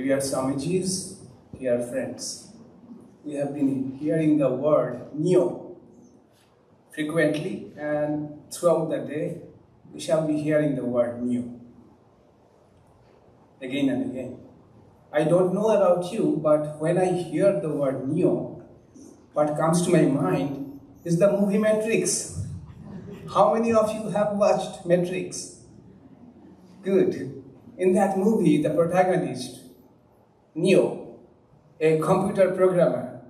Dear Swamijis, dear friends, we have been hearing the word Neo frequently, and throughout the day we shall be hearing the word Neo again and again. I don't know about you, but when I hear the word Neo, what comes to my mind is the movie Matrix. How many of you have watched Matrix? Good. In that movie, the protagonist, Neo, a computer programmer,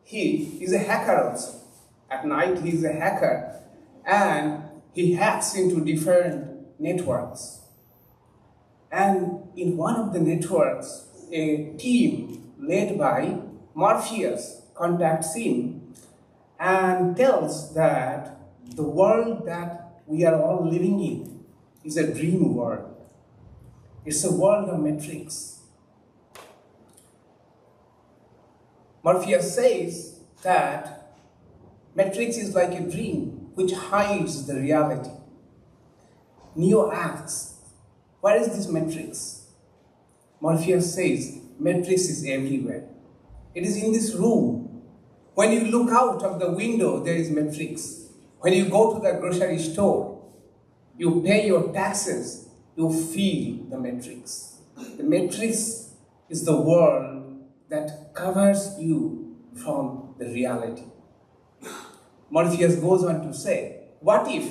he is a hacker also. At night, he is a hacker, and he hacks into different networks. And in one of the networks, a team led by Morpheus contacts him and tells that the world that we are all living in is a dream world. It's a world of Matrix. Morpheus says that Matrix is like a dream which hides the reality. Neo asks, where is this Matrix? Morpheus says, Matrix is everywhere. It is in this room. When you look out of the window, there is Matrix. When you go to the grocery store, you pay your taxes, you feel the Matrix. The Matrix is the world that covers you from the reality. Morpheus goes on to say, what if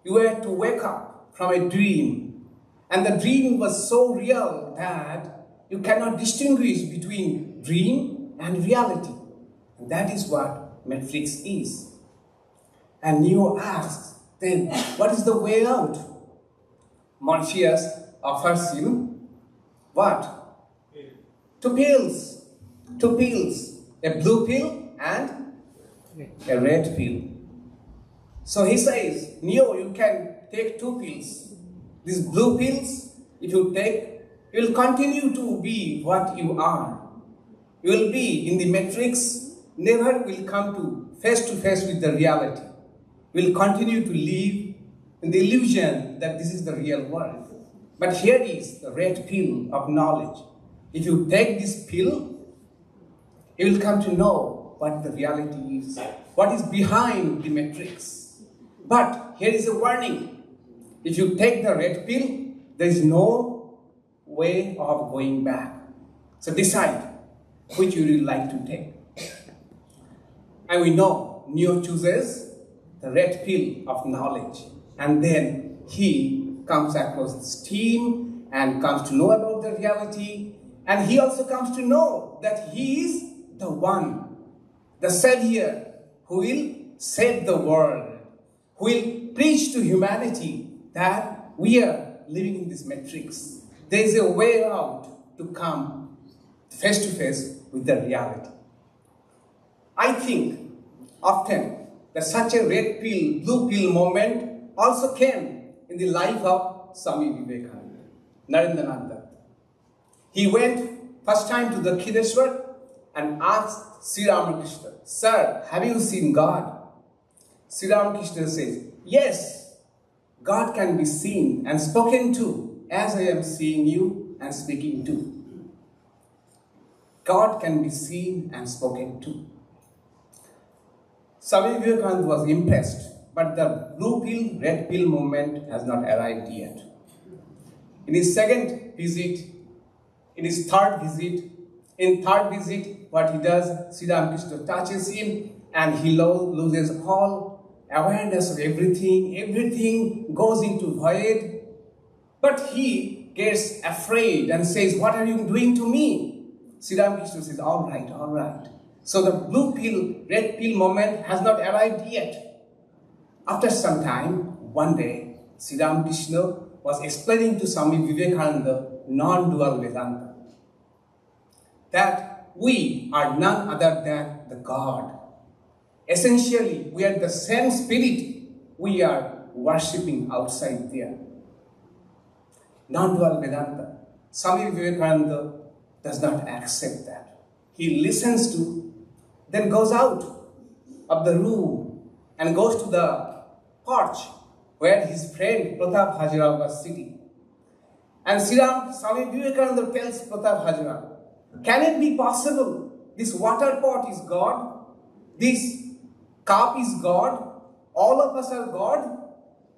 you were to wake up from a dream, and the dream was so real that you cannot distinguish between dream and reality? And that is what Matrix is. And Neo asks, then what is the way out? Morpheus offers him what? Two pills, a blue pill and a red pill. So he says, Neo, you can take two pills. These blue pills, if you take, you will continue to be what you are. You will be in the Matrix, never will come to face with the reality. You will continue to live in the illusion that this is the real world. But here is the red pill of knowledge. If you take this pill, you will come to know what the reality is, what is behind the Matrix. But here is a warning. If you take the red pill, there is no way of going back. So decide which you would like to take. And we know Neo chooses the red pill of knowledge. And then he comes across this team and comes to know about the reality. And he also comes to know that he is the one, the Savior, who will save the world, who will preach to humanity that we are living in this Matrix. There is a way out to come face to face with the reality. I think often that such a red pill, blue pill moment also came in the life of Swami Ishadhyanananda. He went first time to the Kideshwar and asked Sri Ramakrishna, Sir, have you seen God? Sri Ramakrishna says, yes, God can be seen and spoken to as I am seeing you and speaking to. God can be seen and spoken to. Swami Vivekananda was impressed, but the blue pill, red pill moment has not arrived yet. In his second visit, in his third visit, what he does, Sri Ramakrishna touches him and he loses all awareness of everything. Everything goes into void. But he gets afraid and says, what are you doing to me? Sri Ramakrishna says, all right, all right. So the blue pill, red pill moment has not arrived yet. After some time, one day, Sri Ramakrishna was explaining to Swami Vivekananda non-dual Vedanta, that we are none other than the God. Essentially, we are the same spirit we are worshipping outside there. Non-dual Vedanta. Swami Vivekananda does not accept that. He listens to, then goes out of the room and goes to the porch where his friend Pratap Hajira was sitting. And Swami Vivekananda tells 4thJuly, can it be possible this water pot is God? This cup is God? All of us are God?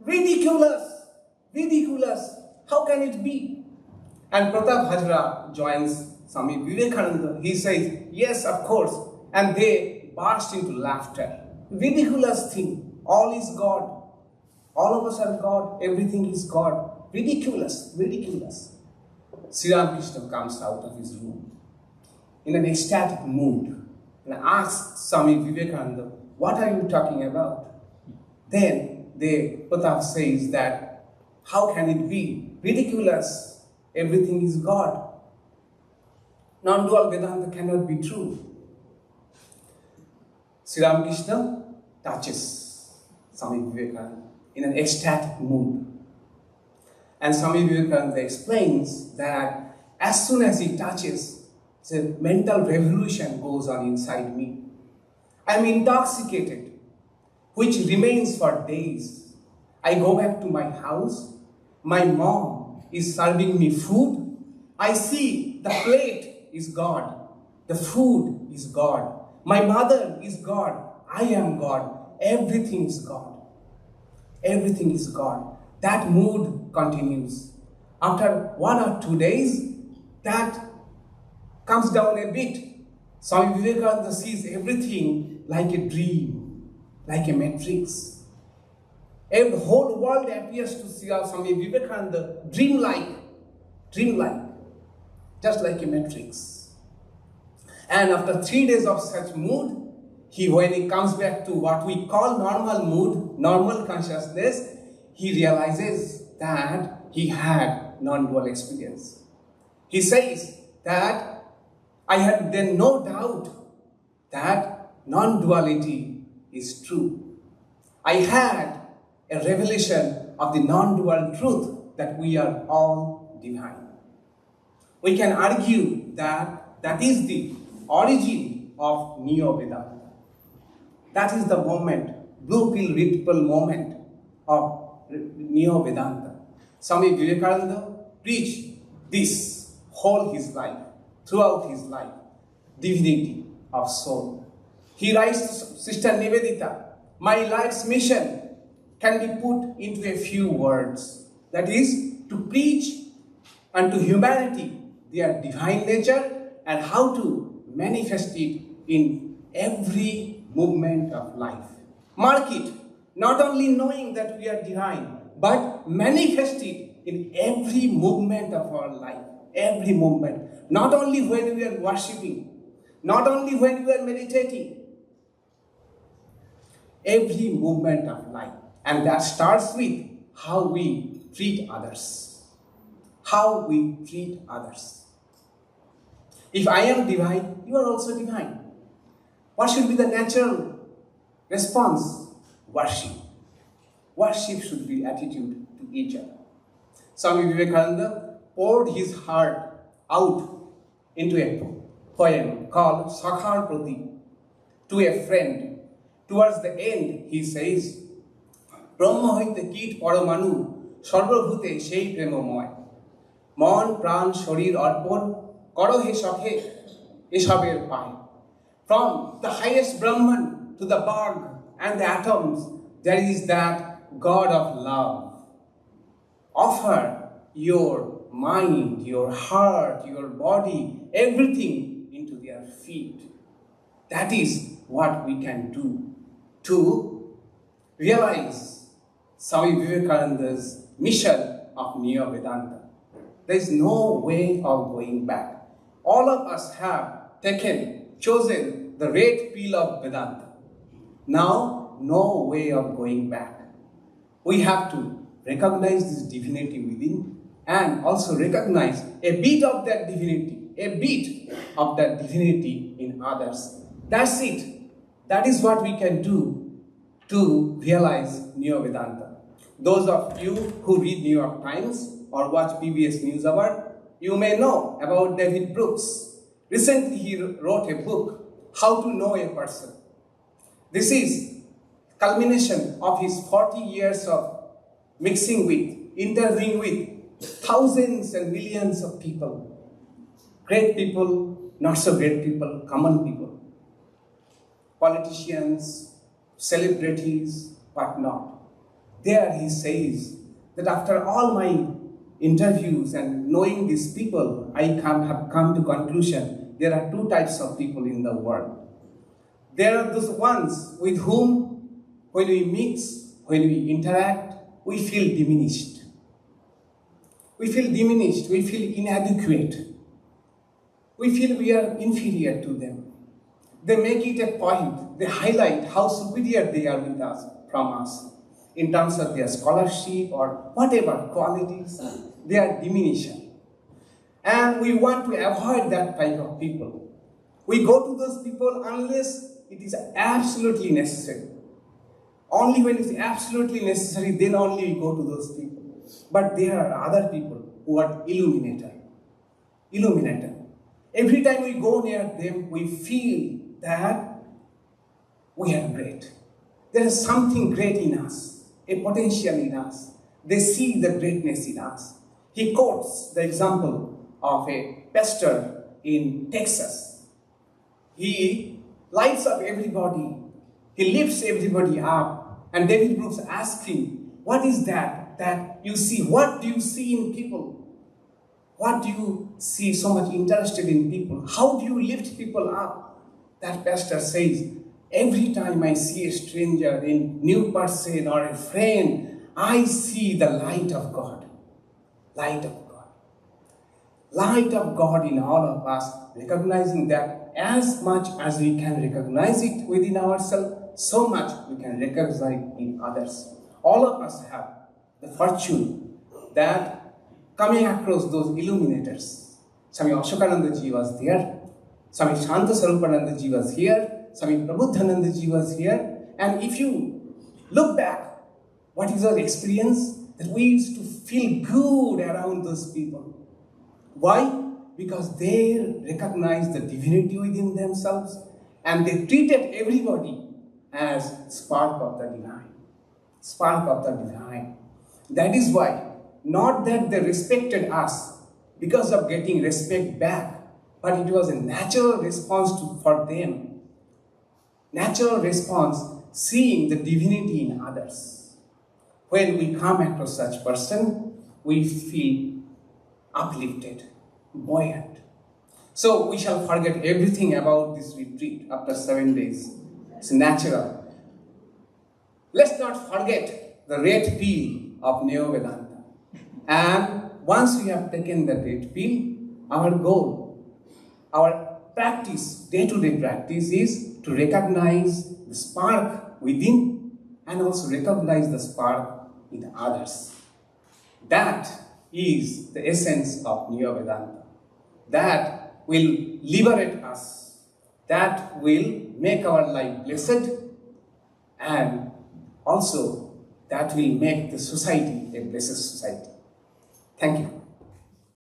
Ridiculous! Ridiculous! How can it be? And 4thJuly joins Swami Vivekananda. He says, yes, of course. And they burst into laughter. Ridiculous thing. All is God. All of us are God. Everything is God. Ridiculous. Ridiculous. Sri Ramakrishna comes out of his room in an ecstatic mood and asks Swami Vivekananda, what are you talking about? Then 4thJ says that, how can it be? Ridiculous. Everything is God. Non-dual Vedanta cannot be true. Sri Ramakrishna touches Swami Vivekananda in an ecstatic mood. And Swami Vivekananda explains that as soon as he touches, the mental revolution goes on inside me. I am intoxicated, which remains for days. I go back to my house. My mom is serving me food. I see the plate is God. The food is God. My mother is God. I am God. Everything is God. Everything is God. That mood continues. After 1 or 2 days, that comes down a bit. Swami Vivekananda sees everything like a dream, like a matrix. The whole world appears to see Swami Vivekananda dreamlike, just like a matrix. And after 3 days of such mood, when he comes back to what we call normal mood, normal consciousness, he realizes that he had non-dual experience. He says that I had then no doubt that non-duality is true. I had a revelation of the non-dual truth that we are all divine. We can argue that that is the origin of Neo-Vedanta. That is the moment, blue pill, red pill moment of Neo-Vedanta. Swami Vivekananda preached this whole his life, throughout his life, divinity of soul. He writes to Sister Nivedita, my life's mission can be put into a few words. That is, to preach unto humanity their divine nature and how to manifest it in every movement of life. Mark it, not only knowing that we are divine, but manifest it in every movement of our life. Every movement. Not only when we are worshipping, not only when we are meditating. Every movement of life. And that starts with how we treat others. How we treat others. If I am divine, you are also divine. What should be the natural response? Worship. Worship should be attitude to each other. Swami Vivekananda poured his heart out into a poem called Sakhar Prati to a friend. Towards the end, he says, Brahma hoite kit paramanu sarvabhute shei premomoy mon pran shorir arpon karo he shakhe eshaber pai. From the highest Brahman to the bug and the atoms, there is that God of love. Offer your mind, your heart, your body, everything into their feet. That is what we can do to realize Swami Vivekananda's mission of Neo-Vedanta. There is no way of going back. All of us have chosen the red pill of Vedanta. Now, no way of going back. We have to recognize this divinity within and also recognize a bit of that divinity in others. That's it. That is what we can do to realize Neo-Vedanta. Those of you who read New York Times or watch PBS NewsHour, you may know about David Brooks. Recently, he wrote a book, How to Know a Person. This is culmination of his 40 years of mixing with, interviewing with thousands and millions of people, great people, not so great people, common people, politicians, celebrities, but not. There he says that after all my interviews and knowing these people, I have come to conclusion there are two types of people in the world. There are those ones with whom, when we mix, when we interact, we feel diminished. We feel diminished, we feel inadequate. We feel we are inferior to them. They make it a point, they highlight how superior they are with us, from us, in terms of their scholarship or whatever qualities, they are diminishing. And we want to avoid that type of people. We go to those people unless it is absolutely necessary. Only when it is absolutely necessary, then only we go to those people. But there are other people who are illuminator. Every time we go near them, we feel that we are great. There is something great in us, a potential in us. They see the greatness in us. He quotes the example of a pastor in Texas. He lights up everybody. He lifts everybody up. And David Brooks asked him, what is that you see? What do you see in people? What do you see so much interested in people? How do you lift people up? That pastor says, every time I see a stranger, a new person or a friend, I see the light of God. Light of God. Light of God in all of us, recognizing that as much as we can recognize it within ourselves, so much we can recognize it in others. All of us have the fortune that coming across those illuminators. Swami Ashokananda ji was there. Swami Shanta Sarupananda ji was here. Swami Prabodhananda ji was here. And if you look back, what is our experience? That we used to feel good around those people. Why? Because they recognized the divinity within themselves and they treated everybody as spark of the divine. Spark of the divine. That is why, not that they respected us because of getting respect back, but it was a natural response for them. Natural response, seeing the divinity in others. When we come across such person, we feel uplifted, buoyant. So we shall forget everything about this retreat after 7 days. It's natural. Let's not forget the red pill of Neo-Vedanta. And once we have taken the red pill, our goal, our practice, day-to-day practice is to recognize the spark within and also recognize the spark in others. That is the essence of Neo-Vedanta. That will liberate us. That will make our life blessed, and also that will make the society a blessed society. Thank you.